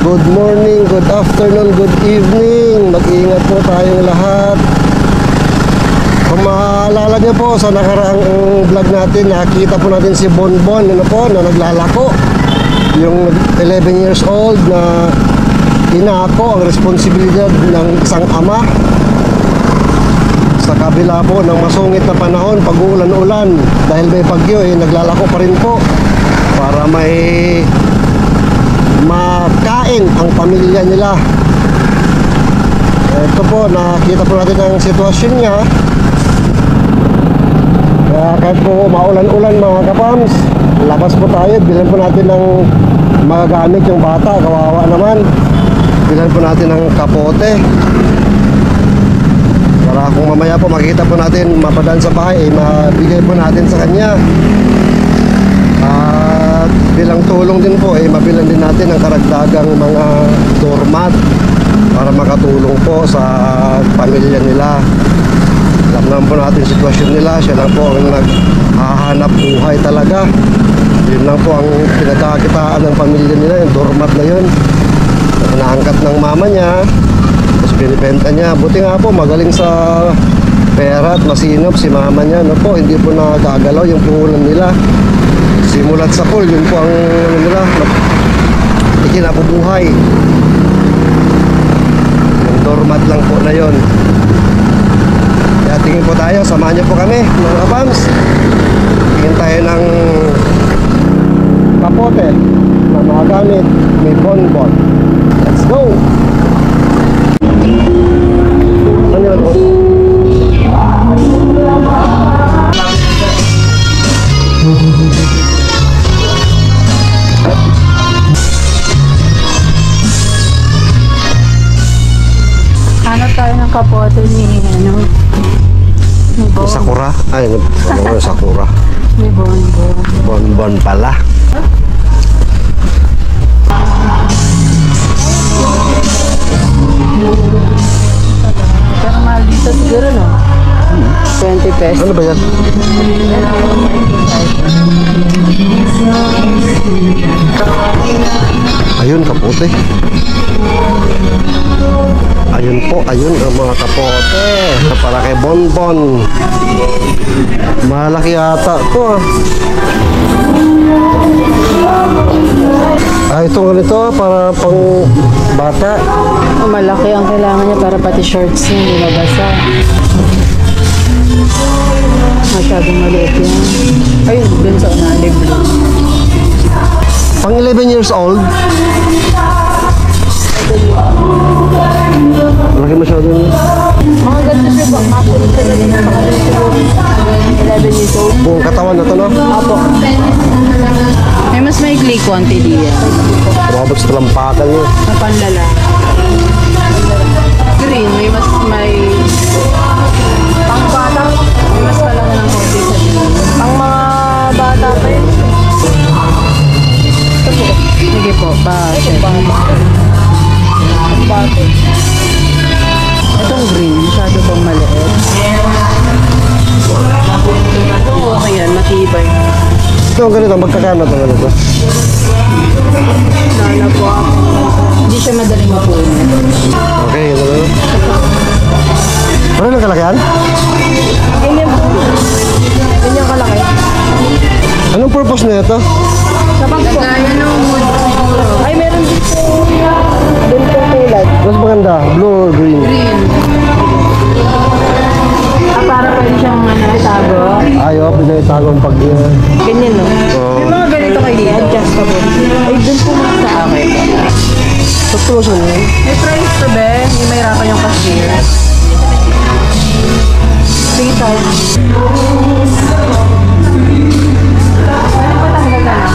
Good morning, good afternoon, good evening. Mag-iingat po tayong lahat. Kung maalala niyo po sa nakaraang vlog natin, nakita po natin si Bonbon na naglalako. Yung 11 years old na inako ang responsibilidad ng isang ama. Sa kabila po ng masungit na panahon, pag-uulan-ulan, dahil may bagyo, naglalako pa rin po para may makain ang pamilya nila. Ito po, nakita po natin ang sitwasyon niya. Kaya kahit po maulan-ulan mga kapams, labas po tayo, bilhan po natin ng magagamit yung bata, kawawa naman. Bilhan po natin ng kapote para kung mamaya po makita po natin mapadaan sa bahay, mabigay po natin sa kanya. At bilang tulong din po, mabilan din natin ang karagdagang mga doormat para makatulong po sa pamilya nila. Alam naman po natin sitwasyon nila, siya lang po ang naghahanap buhay talaga. Yun lang po ang pinagkakitaan ng pamilya nila, yung doormat na yun. Naangkat ng mama niya, tapos binibenta niya. Buti nga po, magaling sa pera at masinop si mama niya. No po, hindi po nakagalaw yung puhunan nila. Simulat sa pool, yun po ang nila, ikinabubuhay. Yung doormat lang po na yun. Kaya tingin po tayo, samahan niyo po kami mga kapams. Tingin tayo ng kapote na magagamit may Bonbon. Let's go! Ano yun po? Ano tayo ng kapote ni Bon. Sakura? Ay, ano Sakura? Ni Bonbon. Bonbon pala. Pero mahal dito siguro, no? 20 pesos. Ano ba yan? Ayun, kapote. Ayun po, ayun ang mga kapote para kay Bonbon. Malaki yata ito ito ganito para pang bata. Malaki ang kailangan niya para pati shorts niya hindi mabasa. Masyadong maliit yan. Ayun, dun sa unahan, blue. Pang 11 years old. Malaki masyado yun. Mga ganito siya ba? Makulit ka na din ang makalit siguro 11 years old. Buong katawan na ito, no? Apo. May mas maikli konti diyan. Umabot sa talampakan niya. Napanlala. Green, may mas may pang bata. May mas malaki ng konti sa green. Pang mga bata pa yun. Ito po. Sige po, bakit? Bakit? Itong green, masyado bang maliit? Ito okay yan, matibay. Ito ang ganito, magkakano ito ganito? Lala po ako. Hindi siya madaling mapunin. Okay, yun na lang. Ano yung kalakihan? Ganyan po. Ganyan kalaki. Anong purpose na ito? Sa bag po. Gaya ng wood siguro. Ay, meron dito. Doon po kulay. Mas maganda, blue or green? Green. Para pwede siyang itago. Ayaw, pinagtago ang pag... Ganyan, no? May mga ganito kayo dito. Adjustable. Ay, doon po sa akin. Sa close na yun? May price to be. May mahirapan yung cashier. Sige tayo. Pwede pa tanggal na lang.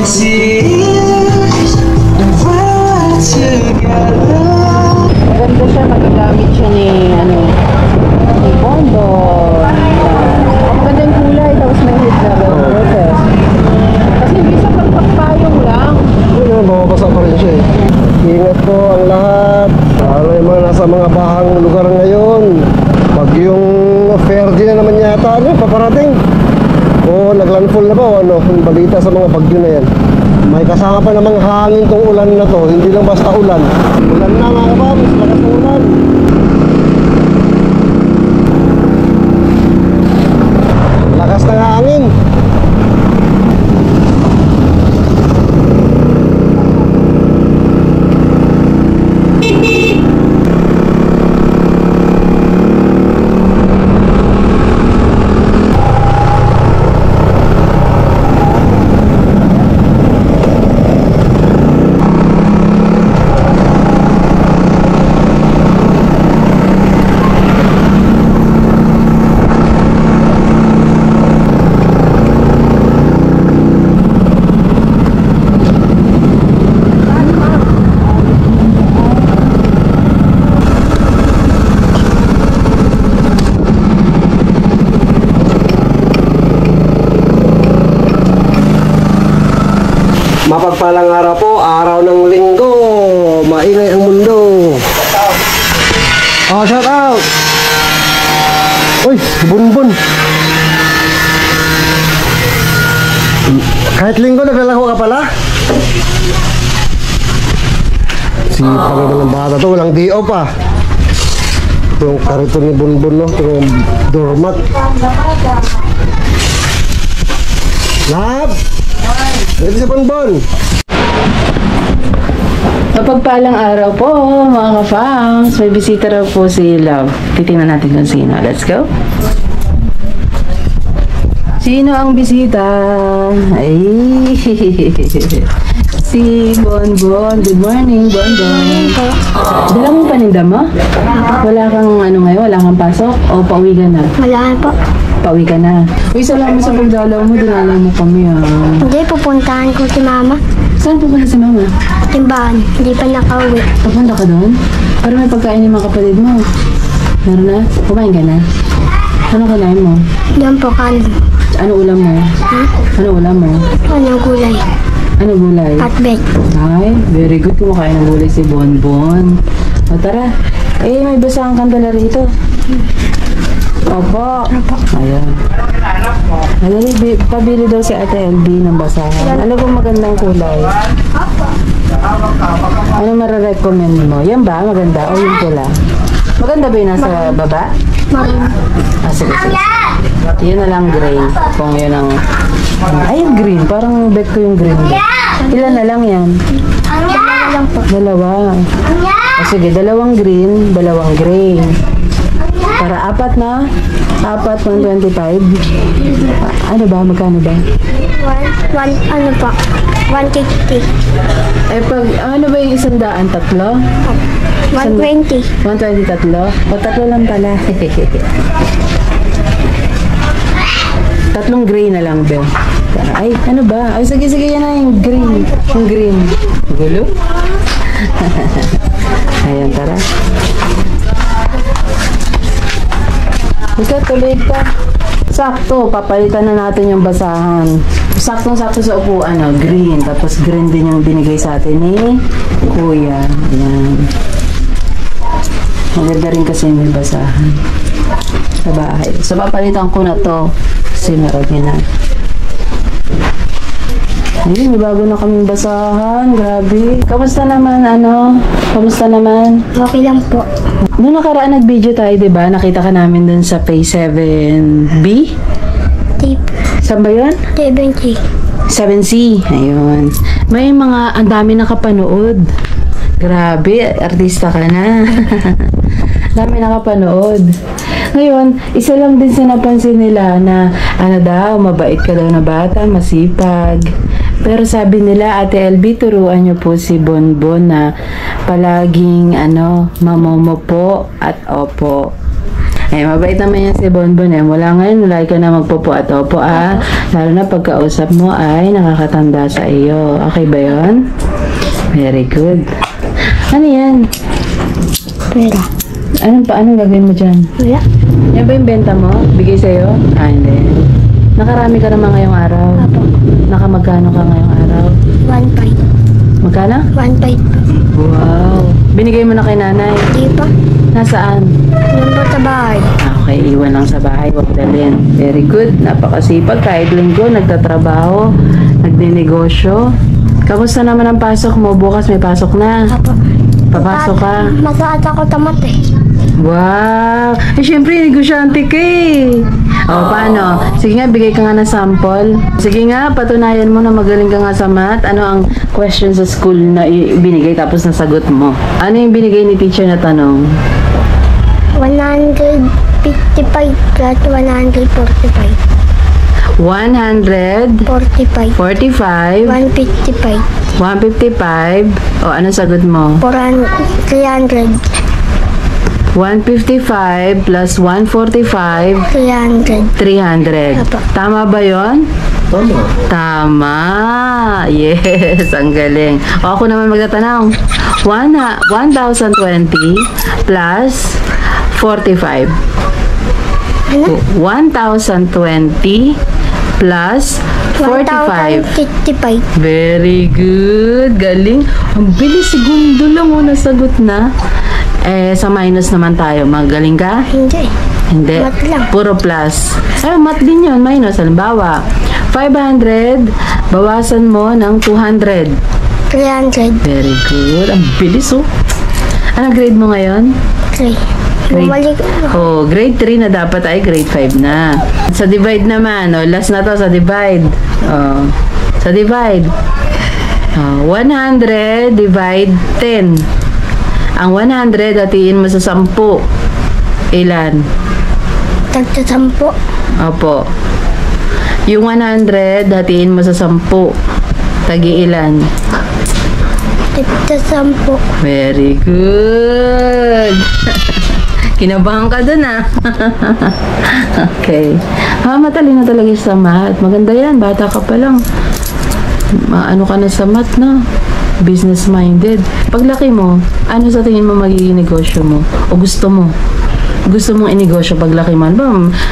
See the world to basta ano, paparating. O naglandfall na ba o ano, yung balita sa mga bagyo na yan. May kasama pa namang hangin tong ulan na to, hindi lang basta ulan. Ulan na mga kabams, lakas ng ulan. Lakas ng hangin. Mapagpalang araw po, araw ng linggo. Maingay ang mundo. Oh, shout out. Uy, bunbun. Kahit linggo naglalako ka pala? Si Panginoon ng bata to, walang D.O. pa. Yung karito ni Bunbun, no? Yung doormat. Lab! Ready sa Bunbun! Mapagpalang araw po, mga ka-fangs. May bisita raw po si Love. Titingnan natin kung sino. Let's go. Sino ang bisita? Ay, si Bonbon. Good morning, Bonbon. Dala mo yung paninda mo? Wala kang ano ngayon? Wala kang pasok? O pauwi ka na? Wala po. Pauwi ka na. Uy, salamat sa pagdalaw mo. Dinalaw mo kami, ha. Hindi, pupuntahan ko si mama. Saan po pala si mama? Timbahan. Hindi pa nakauwi. Papunta ka doon? Para may pagkain yung mga kapatid mo. Meron na? Kumain ka na? Ano kinain mo? Diyan po kanin. Ano ulam mo? Ha? Ano ulam mo? Ano gulay? Ano gulay? Katbet. Ay, very good. Kumakain ng gulay si Bonbon. O tara. Eh, may basahang kandala rito. Opo. Ayan. Madali, pabili daw si Ate LB ng basahan. Ano kung magandang kulay? Ano mararecommend mo? Yan ba? Maganda? O yung pula? Maganda ba yung nasa baba? Maroon. Ah, sige, sige. Yun na lang gray. Kung yun ang... Ay, yung green. Parang bet ko yung green. Ilan na lang yan? Dalawa lang po. Dalawa. O sige, dalawang green, dalawang gray. Para apat na? Apat, 125. Ano ba? Magkano ba? Ano po? 150. Eh, pag, ano ba yung 100? Tatlo? 120. 120 tatlo? O, tatlo lang pala. Tatlong gray na lang, Bel. Ay, ano ba? Ay, sige, sige, yan na yung green. Yung green. Gulo? Ayan, tara. Ika, tuloy ka. Sakto, papalitan na natin yung basahan. Saktong-sakto sa upuan, no? Green. Tapos green din yung binigay sa atin ni Kuya. Ayan. Maganda rin kasi may basahan sa bahay. So, papalitan ko na to. Kasi marami na. Ayun, may bago na kaming basahan. Grabe. Kamusta naman, ano? Kamusta naman? Okay lang po. Noong nakaraan nag-video tayo, di ba? Nakita ka namin dun sa Phase 7B? Tip. Saan ba yun? 70. 7C. Ayun. May mga, ang dami nakapanood. Grabe, artista ka na. Dami nakapanood. Ngayon, isa lang din sa napansin nila na ano daw, mabait ka daw na bata, masipag. Pero sabi nila, Ate LB, turuan niyo po si Bonbon na palaging mamomo po at opo. Eh, mabait naman yan si Bonbon eh. Mula ngayon, lagi ka na magpopo at opo Lalo na pagkausap mo ay nakakatanda sa iyo. Okay ba yun? Very good. Ano yan? Pera. Anong gagawin mo dyan? Wala. Yan ba yung benta mo? Bigay sa'yo? Hindi. Nakarami ka naman ngayong araw? Apo. Nakamagkano ka ngayong araw? 1.5. Magkano? 1.5. Wow. Binigay mo na kay nanay? Di pa. Nasaan? Yan po sa bahay. Okay, iwan lang sa bahay, wag dalhin. Very good, napakasipag. Kahit linggo, nagtatrabaho, nagdinegosyo. Kamusta naman ang pasok mo? Bukas may pasok na. Apo. Papasok ka. Mataas ako tamat eh. Wow! Eh, syempre, negosyante ka eh. O, paano? Sige nga, bigay ka nga ng sample. Sige nga, patunayan mo na magaling ka nga sa math. Ano ang question sa school na binigay tapos nasagot mo? Ano yung binigay ni teacher na tanong? 155 plus 145. 145, 45. 155. 155. O, ano sagot mo? 300. 155 plus 145, 300. 300. Apo. Tama ba yon? Tama. Tama. Yes, ang galing. O, ako naman magtatanong. 1,020 plus 45. Ano? 1,020 plus 45. 1,055. Very good. Galing. Ang bilis, segundo lang mo nasagot na. Eh, sa minus naman tayo. Magaling ka? Hindi. Hindi. Mat lang. Puro plus. Ay, mat din yun. Minus. Halimbawa, 500, bawasan mo ng 200. 300. Very good. Ang bilis, oh. Anong grade mo ngayon? 3. Grade, Bumalik. oh, grade 3 na dapat ay grade 5 na. Sa divide naman, oh, last na to sa divide. Oh, sa divide. Oh, 100 divide 10. Ang 100 hatiin mo sa 10. Ilan? Tagta 10. Opo. Yung 100 hatiin mo sa 10. Tagi ilan? Tagta 10. Very good. Kinabahan ka dun ah. Okay. Matalino talaga sa math. Maganda yan. Bata ka pa lang. Ano ka na sa math na? Business-minded. Paglaki mo, ano sa tingin mo magiging negosyo mo? O gusto mo? Gusto mong inegosyo paglaki mo? Ano ba?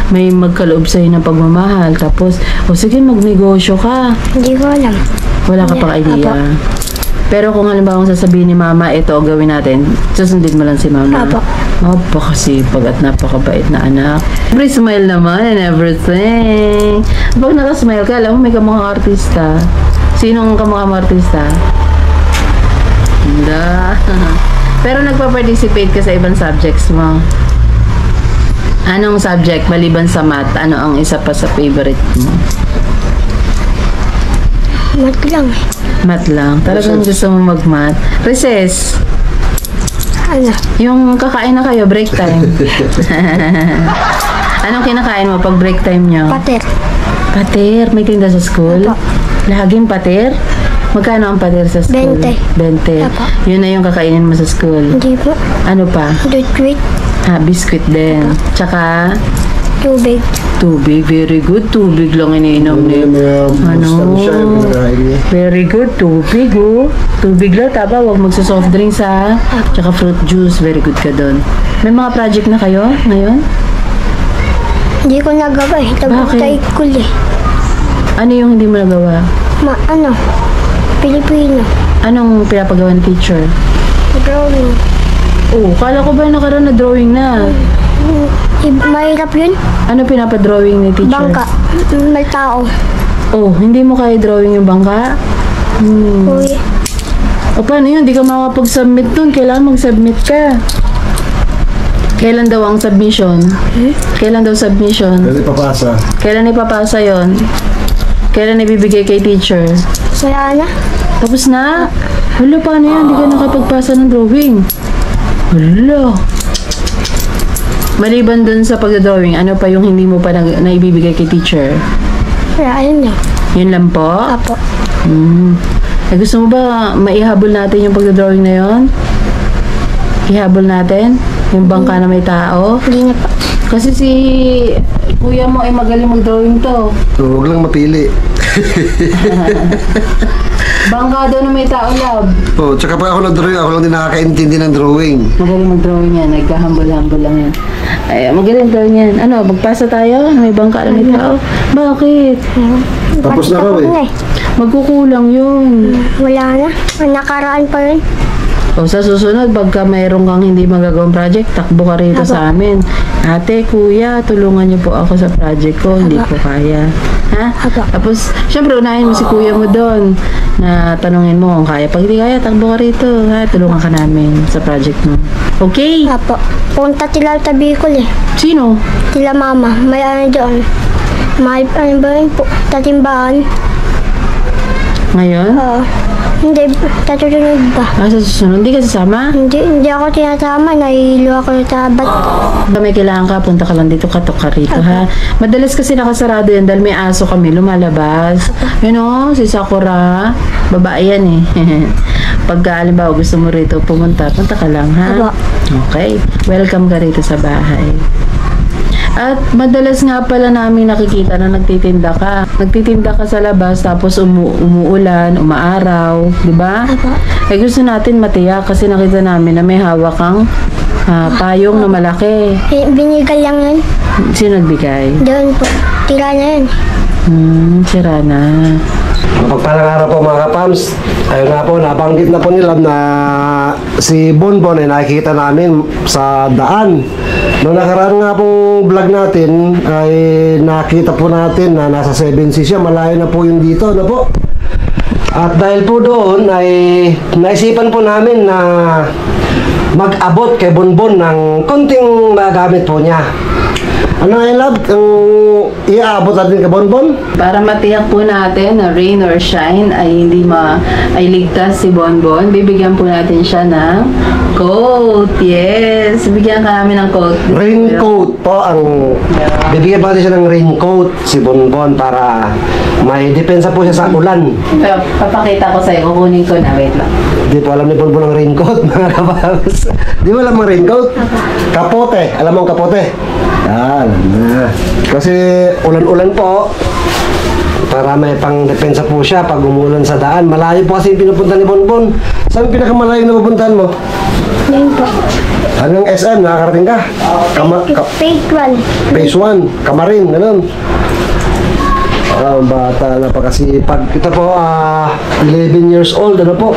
May magkaloob sa'yo ng pagmamahal. Tapos, o sige, magnegosyo ka. Hindi ko alam. Wala ka pang idea. Pero kung halimbawa sasabihin ni mama, ito gawin natin, susundin mo lang si mama. Apo. Napakasipag at napakabait na anak. Every smile naman and everything. Pag nakasmile ka, alam mo may kamukhang artista. Sinong kamukhang artista? Hindi. Pero nagpa-participate ka sa ibang subjects mo. Anong subject maliban sa math? Ano ang isa pa sa favorite mo? Mat lang. Math lang. Talagang gusto mo mag-math. Recess. Ano? Yung kakain na kayo, break time. Anong kinakain mo pag break time nyo? Pater. Pater. May tinda sa school? Apo. Laging pater? Magkano ang pater sa school? 20. 20. Apo. Yun na yung kakainin mo sa school. Hindi po. Ano pa? Dutwit. Biscuit din. Tsaka, Tubig. tubig. Very good. Tubig lang iniinom ni. Ano? Very good. Tubig, oh. Tubig lang. Taba, huwag magsa-soft drinks, ha. Tsaka fruit juice. Very good ka doon. May mga project na kayo ngayon? Hindi ko nagawa eh. Tabutay ko eh. Ano yung hindi mo nagawa? Ano? Pilipino. Anong pinapagawa ng teacher? Drawing. Oh, kala ko ba nakaraan na drawing na? Mahirap yun. Ano pinapadrawing ni teacher? Bangka. May tao. Oh, hindi mo kaya drawing yung bangka? Uy. O paano yun? Hindi ka makapag-submit dun. Kailangan mag-submit ka. Kailan daw ang submission? Kailan daw submission? Pwede papasa. Kailan ipapasa yon? Kailan ibibigay kay teacher? Wala na. Tapos na? Hala, paano yan? Hindi ka nakapagpasa ng drawing. Hala. Maliban dun sa pagdodrawing, ano pa yung hindi mo pa naibibigay kay teacher? Wala, ayun na. Yun lang po? Apo. Eh, gusto mo ba maihabol natin yung pagdodrawing na yon? Ihabol natin? Yung bangka na may tao? Hindi na pa. Kasi si kuya mo ay magaling mag-drawing to. So, huwag lang mapili. Bangka daw na may tao, love. Oh, tsaka pa ako nag-drawing, ako lang din nakakaintindi ng drawing. Magaling mag-drawing yan. Nagkahambol-hambol lang yan. Ay, magaling drawing yan. Ano, magpasa tayo? May bangka na may tao? Bakit? Tapos na raw eh. Ako na Magkukulang yun. Wala na. Ang nakaraan pa yun. O sa susunod, pagka mayroon kang hindi magagawang project, takbo ka rito sa amin. Ate, kuya, tulungan niyo po ako sa project ko. Hindi po kaya. Ha? Tapos, syempre, unahin mo si kuya mo doon na tanungin mo kung kaya. Pag hindi kaya, takbo ka rito. Ha? Tulungan ka namin sa project mo. Okay? Apo. Punta sila sa Bicol eh. Sino? Sila mama. May ano doon. May ano ba yun po? Tatimbahan. Ngayon? Oo. Hindi. Tatutunod ba? Sa susunod, hindi ka sasama? Hindi ako tinasama. Nahihilo ako sa bat. Pag may kailangan ka, punta ka lang dito, katok ka rito, ha? Madalas kasi nakasarado yan dahil may aso kami, lumalabas. You know, si Sakura, babae yan eh. Pagka, alimbawa, gusto mo rito pumunta, punta ka lang, ha? Apo. Okay. Welcome ka rito sa bahay. At madalas nga pala namin nakikita na nagtitinda ka. Nagtitinda ka sa labas tapos umuulan, umaaraw, di ba? Eh gusto natin matiyak kasi nakita namin na may hawak kang payong na malaki. Binigay lang yun. Sino nagbigay? Doon po. Tira na yun. Sira na. Mapagpalang araw po mga kapams. Ayun nga po, nabanggit na po nila na si Bonbon ay nakikita namin sa daan. Noong nakaraan nga pong vlog natin ay nakita po natin na nasa 7C siya. Malayo na po yung dito na po. At dahil po doon ay naisipan po namin na mag-abot kay Bonbon ng konting magamit po niya. Ano nga love? Ang iaabot natin kay Bonbon? Para matiyak po natin na rain or shine ay hindi ay ligtas si Bonbon, bibigyan po natin siya ng coat. Yes, bigyan ka namin ng coat. Raincoat po ang bibigyan pa natin siya ng raincoat si Bonbon para may depensa po siya sa ulan. Pero papakita ko sa'yo, kukunin ko na, wait lang. Hindi po alam ni Bonbon ang raincoat mga kababs. Di mo alam ang raincoat? Kapote, alam mo ang kapote? Yan. Kasi ulan-ulan po para may pang depensa po siya pag umulan sa daan. Malayo po kasi yung pinupunta ni Bonbon. Saan yung pinakamalayo na pupuntahan mo? Yun po. Hanggang SM, nakakarating ka? Fake one. Phase 1, Kamarin, ganun. Bata na pa kasi pag ito po 11 years old, ano po?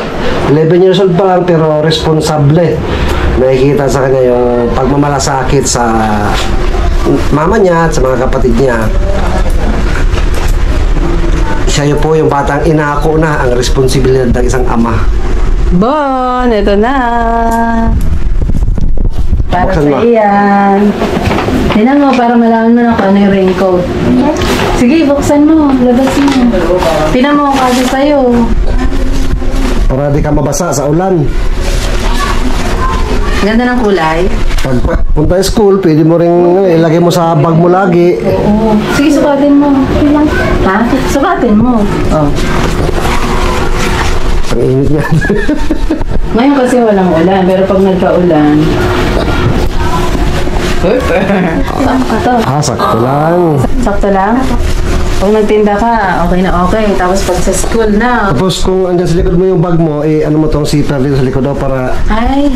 11 years old pa lang pero responsable. Nakikita sa kanya yung pagmamalasakit sa mama niya at sa mga kapatid niya. Siya yun po yung batang inako na ang responsibilidad ng isang ama. Bon, ito na. Para Buksan sa mo. iyan. Tingnan mo, para malaman mo na kung ano yung raincoat. Sige, buksan mo. Labas mo. Tingnan mo kasi sa'yo. Para di ka mabasa sa ulan. Ganda ng kulay. Pag punta sa school, pwede mo ring ilagay mo sa bag mo lagi. Oo. Sige, sukatin mo. Ha? Sukatin mo. Oh. Ang init niya. Ngayon kasi walang ulan, pero pag nagka-ulan... Ito. Sakto lang. Sakto lang? Kung nagtinda ka, okay na okay. Tapos pag sa school na... Tapos kung andyan sa likod mo yung bag mo, ano mo tong zipper dito sa likod daw para Ay,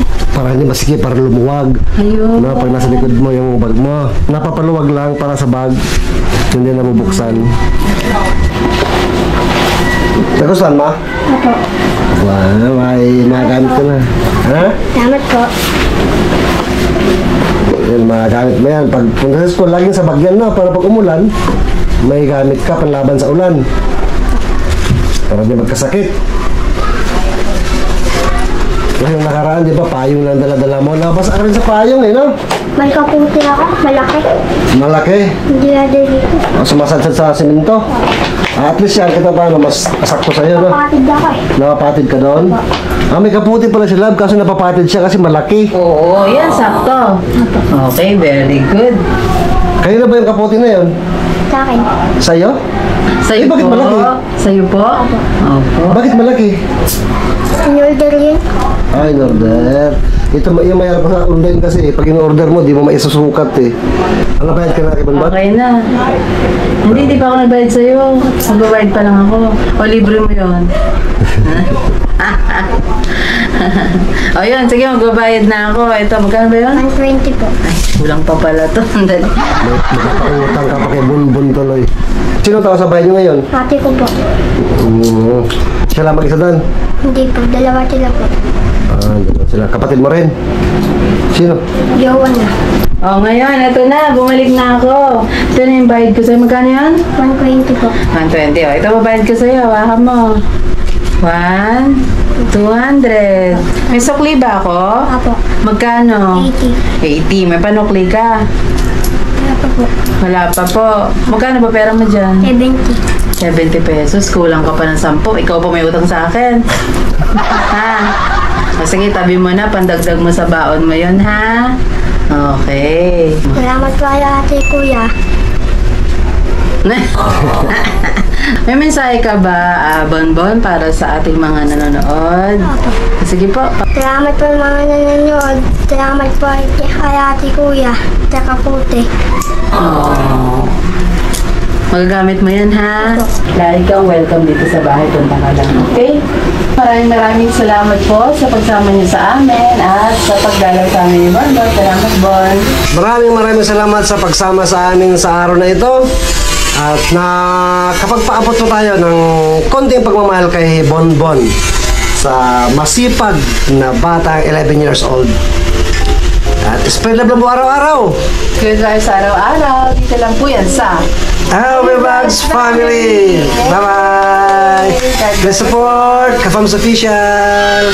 hindi masikip, para lumuwag. ayun. No, pag nasa likod mo yung bag mo, napapaluwag lang para sa bag. Hindi na mabuksan. Nagustuhan mo? Apo. Wow, may magamit ka na. Ha? Salamat po. Yan, magamit mo yan. Pag punta sa school, laging sa bag yan na para pag umulan, may gamit ka panlaban sa ulan. Para di magkasakit. Kasi yung nakaraan, di ba, payong lang dala-dala mo. Nabasa ka rin sa payong eh, no? May kaputi ako. Malaki. Malaki. Hindi na dito. Sumasadsad sa simento. At least yan, kita paano, mas sakto sa'yo, no? Kapatid ako eh. Nakapatid ka doon? May kaputi pala si Love, kaso napapatid siya kasi malaki. Oo, yan, sakto. Okay, very good. Kanina ba yung kaputi na yun? Sa akin. Sa'yo? Sa'yo bakit po. malaki? Sa'yo po? Opo. Bakit malaki? In-order yun. In order. Ito, yung mayroon pa sa online kasi, pag in-order mo, di mo maisusukat eh. Ano bayad ka na, Ibon ba? Okay na. Hindi pa ako nagbayad sa'yo. Magbabayad pa lang ako. O, libre mo yun. O yun, sige, magbabayad na ako. Ito, magkano ba yun? 120 po. Ay, kulang pa pala to. Dali. Magpapautang ka pa kay Bunbun tuloy. Sino tao sa bahay niyo ngayon? Ate ko po. Siya lang mag-isa doon. Hindi po. Dalawa sila po. Dalawa sila. Kapatid mo rin? Sino? Jowa na. Oh, ngayon, ito na. Bumalik na ako. Ito na yung bayad ko sa'yo. Magkano yan? 120 po. 120. Oh, ito babayad ko sa'yo. Hawakan mo. 1, 200. May sukli ba ako? Apo. Magkano? 80. 80. May panukli ka? Wala pa po. Wala pa po. Magkano ba pera mo dyan? 70. 70 pesos. Kulang ka pa ng 10. Ikaw pa may utang sa akin. Ha? O sige, tabi mo na. Pandagdag mo sa baon mo yun, ha? Okay. Salamat po kay ate, kuya. May mensahe ka ba, Bonbon, para sa ating mga nanonood? Apo. Sige po. Salamat po mga nanonood. Salamat po kay ate, kuya. Tsaka puti. Oh. Magagamit mo yan, ha? Lagi kang welcome dito sa bahay. Punta ka lang, okay? Maraming salamat po sa pagsama niyo sa amin at sa pagdalaw sa amin ni Bonbon. Salamat, Bon. Maraming salamat sa pagsama sa amin sa araw na ito. At kapag paabot po tayo ng konting pagmamahal kay Bonbon sa masipag na batang 11 years old. At spread love lang po araw-araw. Good vibes araw-araw. Dito lang po yan sa Our Vlogs Family. Bye-bye. Let's support Kafams Official.